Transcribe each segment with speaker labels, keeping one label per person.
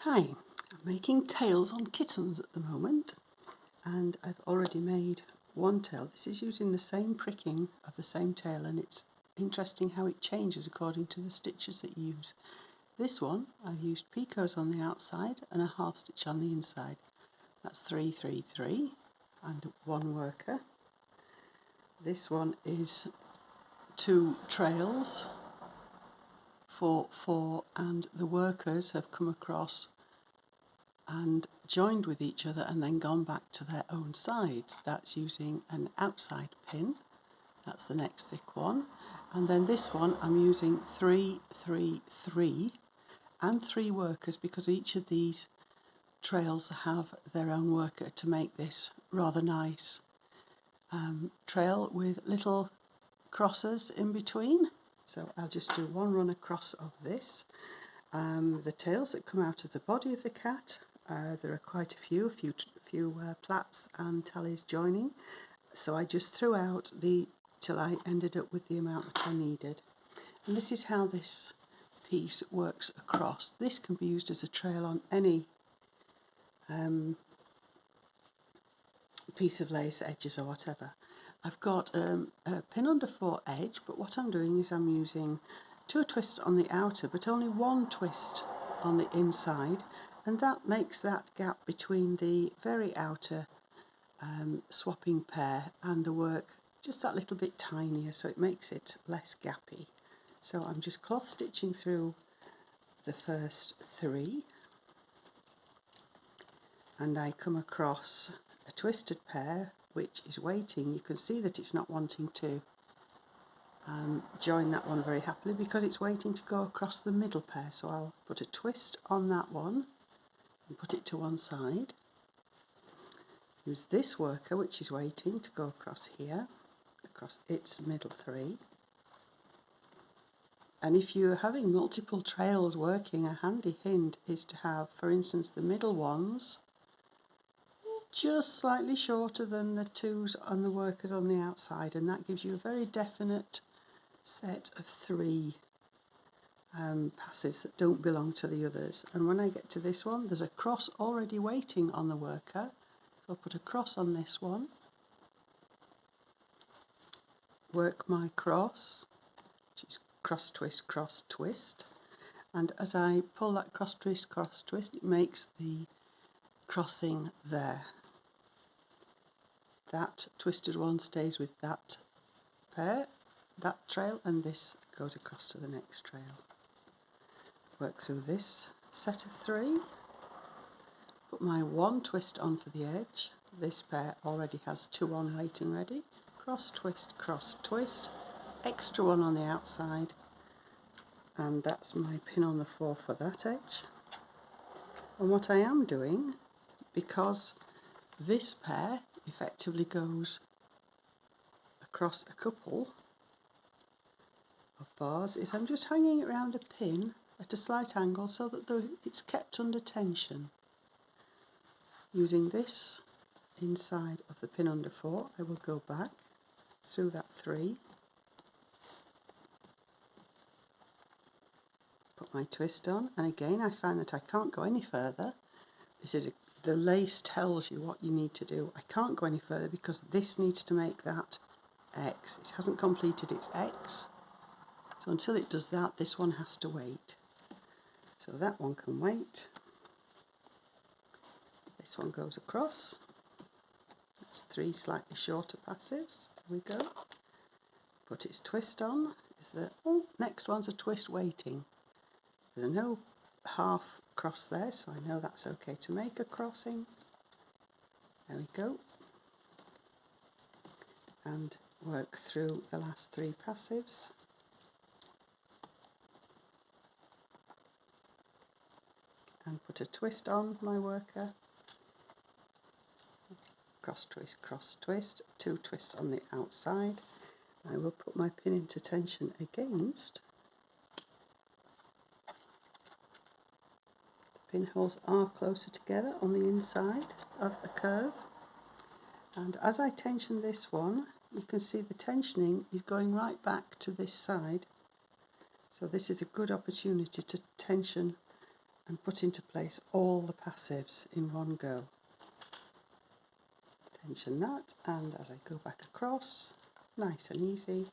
Speaker 1: Hi, I'm making tails on kittens at the moment, and I've already made one tail. This is using the same pricking of the same tail, and it's interesting how it changes according to the stitches that you use. This one I've used picots on the outside and a half stitch on the inside. That's 3, 3, 3 and one worker. This one is 2 trails, 4, 4, and the workers have come across and joined with each other and then gone back to their own sides. That's using an outside pin. That's the next thick one. And then this one I'm using 3, 3, 3 and 3 workers because each of these trails have their own worker to make this rather nice trail with little crosses in between. So I'll just do one run across of this. The tails that come out of the body of the cat, there are quite a few plaits and tallies joining. So I just threw out till I ended up with the amount that I needed. And this is how this piece works across. This can be used as a trail on any piece of lace, edges or whatever. I've got a pin under 4 edge, but what I'm doing is I'm using 2 twists on the outer, but only 1 twist on the inside, and that makes that gap between the very outer swapping pair and the work just that little bit tinier, so it makes it less gappy. So I'm just cloth stitching through the first 3, and I come across a twisted pair which is waiting. You can see that it's not wanting to join that one very happily because it's waiting to go across the middle pair. So I'll put a twist on that one and put it to one side. Use this worker which is waiting to go across here, across its middle 3. And if you're having multiple trails working, a handy hint is to have, for instance, the middle ones just slightly shorter than the 2s on the workers on the outside, and that gives you a very definite set of 3 passives that don't belong to the others. And when I get to this one, there's a cross already waiting on the worker, so I'll put a cross on this one, work my cross, which is cross, twist, and as I pull that cross, twist, it makes the crossing there. That twisted one stays with that pair, that trail, and this goes across to the next trail. Work through this set of 3, put my 1 twist on for the edge. This pair already has 2 on waiting ready. Cross, twist, extra 1 on the outside, and that's my pin on the 4 for that edge. And what I am doing, because this pair effectively goes across a couple of bars, is I'm just hanging it around a pin at a slight angle so that it's kept under tension. Using this inside of the pin under 4, I will go back through that 3, put my twist on, and again I find that I can't go any further. The lace tells you what you need to do. I can't go any further because this needs to make that X. It hasn't completed its X, so until it does that, this one has to wait. So that one can wait. This one goes across. That's 3 slightly shorter passives. There we go. Put its twist on. Next one's a twist waiting. There's no half cross there, so I know that's okay to make a crossing. There we go. And work through the last 3 passives. And put a twist on my worker. Cross, twist, 2 twists on the outside. I will put my pin into tension against. The pinholes are closer together on the inside of a curve. And as I tension this one, you can see the tensioning is going right back to this side. So this is a good opportunity to tension and put into place all the passives in one go. Tension that, and as I go back across, nice and easy,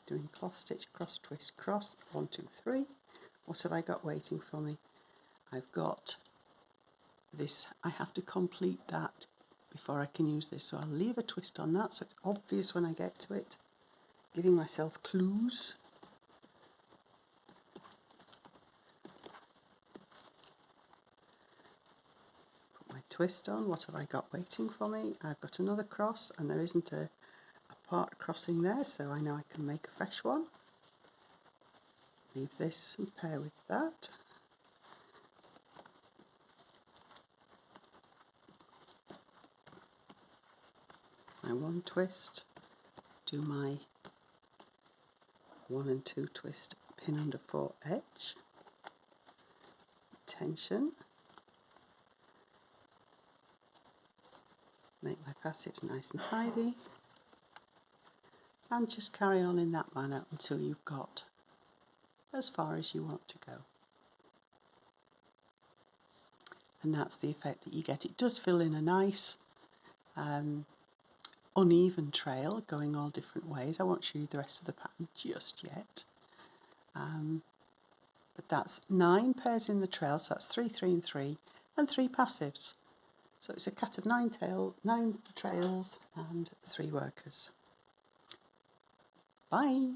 Speaker 1: doing cross stitch, cross twist, cross, 1, 2, 3. What have I got waiting for me? I've got this, I have to complete that before I can use this, so I'll leave a twist on that so it's obvious when I get to it, giving myself clues. Put my twist on. What have I got waiting for me? I've got another cross, and there isn't a part crossing there, so I know I can make a fresh one. Leave this and pair with that. My 1 twist, do my 1 and 2 twist, pin under 4 edge, tension, make my passives nice and tidy, and just carry on in that manner until you've got as far as you want to go. And that's the effect that you get. It does fill in a nice uneven trail going all different ways. I won't show you the rest of the pattern just yet. But that's 9 pairs in the trail, so that's 3, 3 and 3, and 3 passives. So it's a cat of 9 trails and 3 workers. Bye!